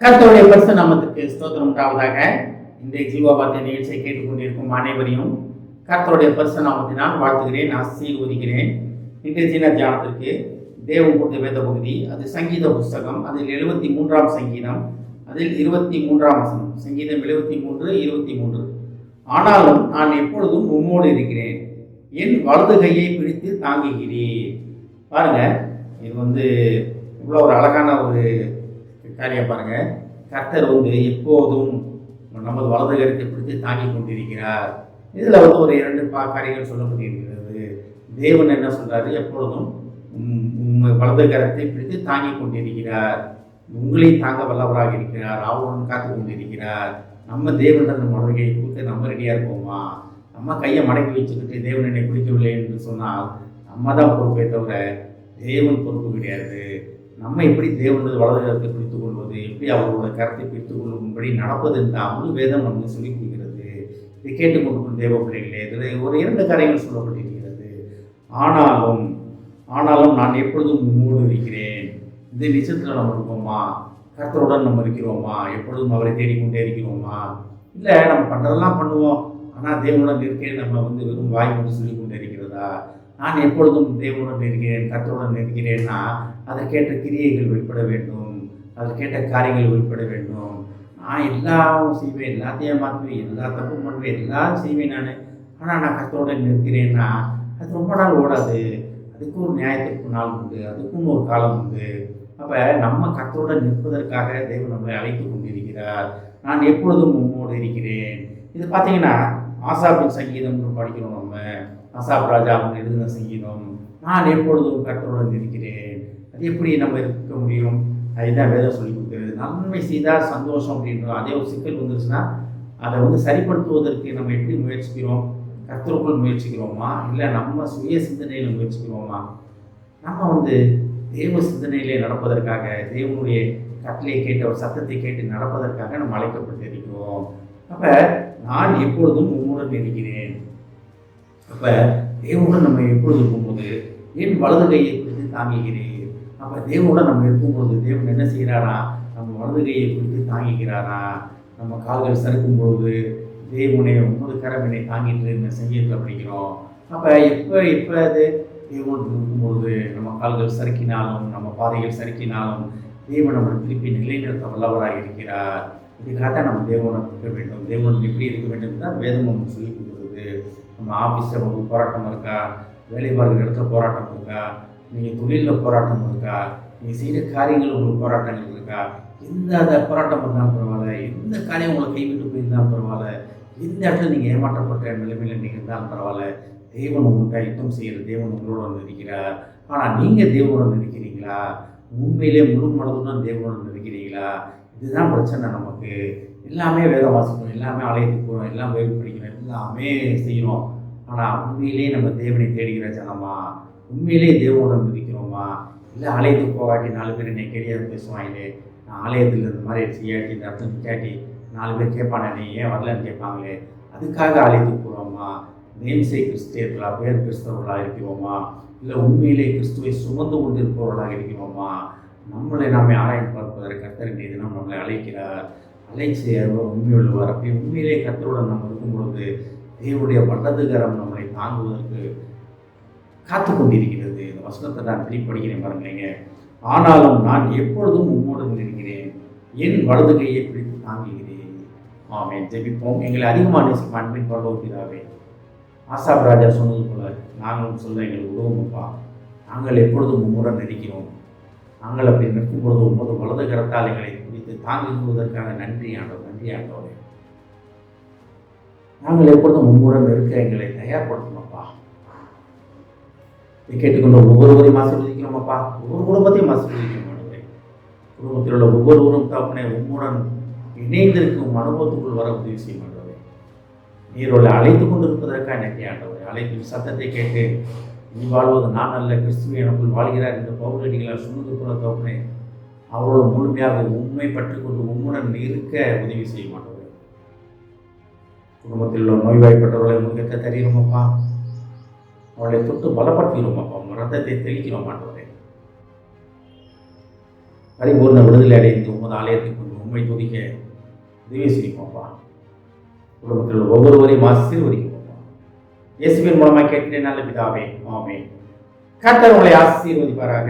கர்த்தருடைய பரிசுத்த நாமத்துக்கு ஸ்தோத்திரம் உண்டாவதாக. இன்றைய ஜீவாபாத்திய நிகழ்ச்சியை கேட்டுக்கொண்டிருக்கும் அனைவரையும் கர்த்தருடைய பரிசுத்த நாமத்தினால் வாழ்த்துகிறேன், ஆசீர்வதிக்கிறேன். இன்றைய தின தியானத்திற்கு தேவன் கொடுத்த வேத பகுதி, அது சங்கீத புஸ்தகம், அதில் 73ஆம் சங்கீதம், அதில் 23ஆம் வசனம். சங்கீதம் 73:23. ஆனாலும் நான் எப்பொழுதும் உம்மோடு இருக்கிறேன், என் வலது கையை பிடித்து தாங்குகிறேன். பாருங்க, இது இவ்வளோ ஒரு அழகான ஒரு காரியம் பாருங்க. கர்த்தர் எப்போதும் நமது வலது கரத்தை பிடித்து தாங்கி கொண்டிருக்கிறார். இதில் ஒரு 2 காரியங்கள் சொல்லப்பட்டிருக்கிறது. தேவன் என்ன சொல்றாரு? எப்பொழுதும் வலது கரத்தை பிடித்து தாங்கி கொண்டிருக்கிறார், உங்களையும் தாங்க வல்லவராக இருக்கிறார், அவருடன் காத்து கொண்டிருக்கிறார். நம்ம தேவனிடம் நம்ம வலது கையை கொடுத்து நம்ம ரெடியாக இருப்போமா? நம்ம கையை மடக்கி வச்சுக்கிட்டு தேவன் என்னை பிடிக்கவில்லை என்று சொன்னால் நம்ம தான் பொறுப்பே தவிர தேவன் பொறுப்பு கிடையாது. நம்ம எப்படி தேவனது வலது கரத்தை பிடித்துக் கொள்வது, எப்படி அவர்களோட கரத்தை பிடித்துக் கொள்ளும்படி நடப்பது என்று முழு வேதம் நமக்கு சொல்லிக் கொடுக்கிறது. இதை கேட்டுக்கொண்டிருக்கும் தேவ பிள்ளைகளே, இதில் ஒரு 2 காரியங்கள் சொல்லப்பட்டிருக்கிறது. ஆனாலும் நான் எப்பொழுதும் உம்மோடு இருக்கிறேன். இந்த நிச்சயத்தில் நம்ம இருப்போமா? கர்த்தருடன் நம்ம இருக்கிறோமா? எப்பொழுதும் அவரை தேடிக்கொண்டே இருக்கிறோமா? இல்லை, நம்ம பண்ணுறதெல்லாம் பண்ணுவோம், ஆனால் தேவனுடன் இருக்கேன் நம்ம வெறும் வாய் மட்டும் சொல்லிக் கொண்டே இருக்கிறதா? நான் எப்பொழுதும் தேவனுடன் இருக்கிறேன், கர்த்தருடன் இருக்கிறேன்னா அதற்கேற்ற கிரியைகள் வெளிப்பட வேண்டும், அதற்கேற்ற காரியங்கள் வெளிப்பட வேண்டும். நான் எல்லாம் செய்வேன், எல்லாத்தையும் மாற்றுவேன், எல்லா தப்பும் பண்ணுவேன், எல்லாம் செய்வேன் நான், ஆனால் நான் கர்த்தருடன் இருக்கிறேன்னா அது ரொம்ப நாள் ஓடாது. அதுக்கும் ஒரு நியாயத்திற்கு நாள் உண்டு, அதுக்கும் ஒரு காலம் உண்டு. அப்போ நம்ம கர்த்தருடன் நிற்பதற்காக தேவன் நம்மளை அழைத்து கொண்டிருக்கிறார். நான் எப்பொழுதும் உம்மோடு இருக்கிறேன். இது பார்த்தீங்கன்னா ஆசாபின் சங்கீதம்னு படிக்கிறோம். நம்ம ஆசாப் ராஜா அவங்க எழுதின சங்கீதம், நான் எப்பொழுதும் கர்த்தருடன் இருக்கிறேன். அது எப்படி நம்ம இருக்க முடியும்? அதுதான் வேதம் சொல்லி கொடுக்கிறது. நன்மை செய்தால் சந்தோஷம் அப்படின்றோம். அதே ஒரு சிக்கல் வந்துருச்சுன்னா அதை சரிப்படுத்துவதற்கு நம்ம எப்படி முயற்சிக்கிறோம்? கர்த்தருக்குள் முயற்சிக்கிறோமா, இல்லை நம்ம சுய சிந்தனையில் முயற்சிக்கிறோமா? நம்ம தேவ சிந்தனையிலே நடப்பதற்காக, தேவனுடைய கட்டளையை கேட்டு ஒரு சத்தத்தை கேட்டு நடப்பதற்காக நம்ம அழைக்கப்பட்டிருக்கிறோம். அப்போ நான் எப்பொழுதும் உம்முடன் இருக்கிறேன். அப்போ தேவனுடன் நம்ம எப்பொழுது இருக்கும்போது என் வலது கையை பிடித்து தாங்குகிறேன். அப்போ தேவனுடன் நம்ம இருக்கும்போது தேவன் என்ன செய்கிறாரா? நம்ம வலது கையை பிடித்து தாங்குகிறாரா? நம்ம கால்கள் சறுக்கும்போது தேவனை உமது கரவினை தாங்கிட்டு இந்த சங்கீதத்தில் படிக்கிறோம். அப்போ எப்போ அது தேவன் இருக்கும்போது நம்ம கால்கள் சறுக்கினாலும், நம்ம பாதைகள் சறுக்கினாலும் தேவன் நம்மளை திருப்பி நிலைநிறுத்த வல்லவராக இருக்கிறார். இதுக்காக தான் நம்ம தேவனை இருக்க வேண்டும். தேவன் எப்படி இருக்க வேண்டும் தான் வேதம் நமக்கு சொல்லிக் கொடுக்குறது. நம்ம ஆஃபீஸில் உங்களுக்கு போராட்டம் இருக்கா? வேலை பார்க்குற இடத்துல போராட்டம் இருக்கா? நீங்கள் தொழிலில் போராட்டம் இருக்கா? நீங்கள் செய்கிற காரியங்கள் உங்களுக்கு போராட்டங்கள் இருக்கா? எந்த போராட்டம் இருந்தாலும் பரவாயில்ல, எந்த காரியம் உங்களை கைவிட்டு போயிருந்தாலும் பரவாயில்ல, எந்த இடத்துல நீங்கள் ஏமாற்றப்பட்ட நிலைமையில் நீங்கள் இருந்தாலும் பரவாயில்ல, தேவன் உங்களுக்கு யுத்தம் செய்கிற தேவன் உங்களோட இருக்கிறார். ஆனால் நீங்கள் தேவனுடன் இருக்கிறீங்களா? உண்மையிலே முழு மனதுடன் தேவனுடன் இருக்கிறீங்களா? இதுதான் பிரச்சனை. நமக்கு எல்லாமே வேதம் வாசிக்கணும், எல்லாமே ஆலயத்துக்கு போகிறோம், எல்லாம் பைபிள் படிக்கணும், எல்லாமே செய்கிறோம். ஆனால் உண்மையிலே நம்ம தேவனை தேடுகிற ஜனமா? உண்மையிலே தேவனுடன் இருக்கிறோமா? இல்லை ஆலயத்துக்கு போகாட்டி 4 பேர் என்னை கேடியாக பேசுவாங்களே, நான் ஆலயத்தில் இந்த மாதிரி செய்யாட்டி இந்த இடத்துல நிற்காட்டி 4 பேர் கேட்பானே, நீ ஏன் வரலன்னு கேட்பாங்களே, அதுக்காக ஆலயத்துக்கு போகிறோமா? நேம்சே கிறிஸ்தியர்களா, பேர் கிறிஸ்தவர்களாக இருக்கிறோமா? இல்லை உண்மையிலே கிறிஸ்துவை சுமந்து கொண்டு இருப்பவர்களாக இருக்கிறோமா? நம்மளை நாமே ஆராய்ந்து பார்ப்பதற்கு கர்த்தர் இந்த தினம் நம்மளை அழைக்கிறார். அழைச்சி உண்மை உள்ளவர். அப்படி உண்மையிலே கர்த்தருடன் நம்ம இருக்கும் பொழுது தேவனுடைய வலதுகரம் நம்மளை தாங்குவதற்கு காத்து கொண்டிருக்கிறது. இந்த வசனத்தை நான் திருப்பி படிக்கிறேன் பாருங்களேங்க. ஆனாலும் நான் எப்பொழுதும் உம்மோடு இருக்கிறேன், என் வலது கையை பிடித்து தாங்குகிறேன். ஆமென். ஜெபிப்போம். எங்களை அதிகமாக நேசிக்கும் அன்பின் பரலோகப்பிதாவே, ஆசாப் ராஜா சொன்னது போல நாங்களும் சொல்ல எங்களுக்கு உதவுமப்பா. நாங்கள் எப்பொழுதும் உம்முடன் இருக்கிறோம். நாங்கள் அப்படி நிற்கும் பொழுது உமது வலது கரத்தால் எங்களை பிடித்து தாங்குவதற்காக நன்றி ஆண்டவரே. நாங்கள் எப்பொழுதும் உம்முடன் இருக்க எங்களை தயார்படுத்தணும்ப்பா. இதை கேட்டுக்கொண்டு ஒவ்வொருவரையும் ஆசீர்வதிக்கிறோமப்பா. ஒவ்வொரு குடும்பத்தையும் ஆசீர்வதிக்கிறோம் ஆண்டவரே. குடும்பத்தில் உள்ள ஒவ்வொருவரும் தகப்பனே உம்முடன் இணைந்திருக்கும் அனுபவத்துக்குள் வர உதவி செய்யும் ஆண்டவரே. நீரோட அழைத்து கொண்டு இருப்பதற்காக நன்றி ஆண்டவரே. அழைத்து சத்தத்தை கேட்டு நீ வாழ்வது நான் அல்ல, கிறிஸ்துவ எனக்குள் வாழ்கிறார் என்று பவுலடிகளால் சொன்னது போல தகப்பனே, அவரோடு முழுமையாக உண்மை பற்றிக்கொண்டு உம்முடன் இருக்க உதவி செய்ய மாட்டோம். குடும்பத்தில் உள்ள நோய்வாய்ப்பட்டவர்களை உங்களுக்கு தெரிகிறோமப்பா. அவளை தொட்டு பலப்படுத்துகிறோமப்பா. ரத்தத்தை தெளிக்கிறோம் மாட்டோம். பரிபூர்ண விடுதலை அடைந்து உமது ஆலயத்தை கொண்டு உண்மை துதிக்க உதவி செய்யுமாப்பா. குடும்பத்தில் ஒவ்வொருவரையும் ஆசீர்வதிக்குமாப்பா. இயேசுவின் மூலமாக கேட்கிறேன் நல்ல பிதாவே, ஆமென். கர்த்தர் உங்களை ஆசீர்வதிப்பாராக.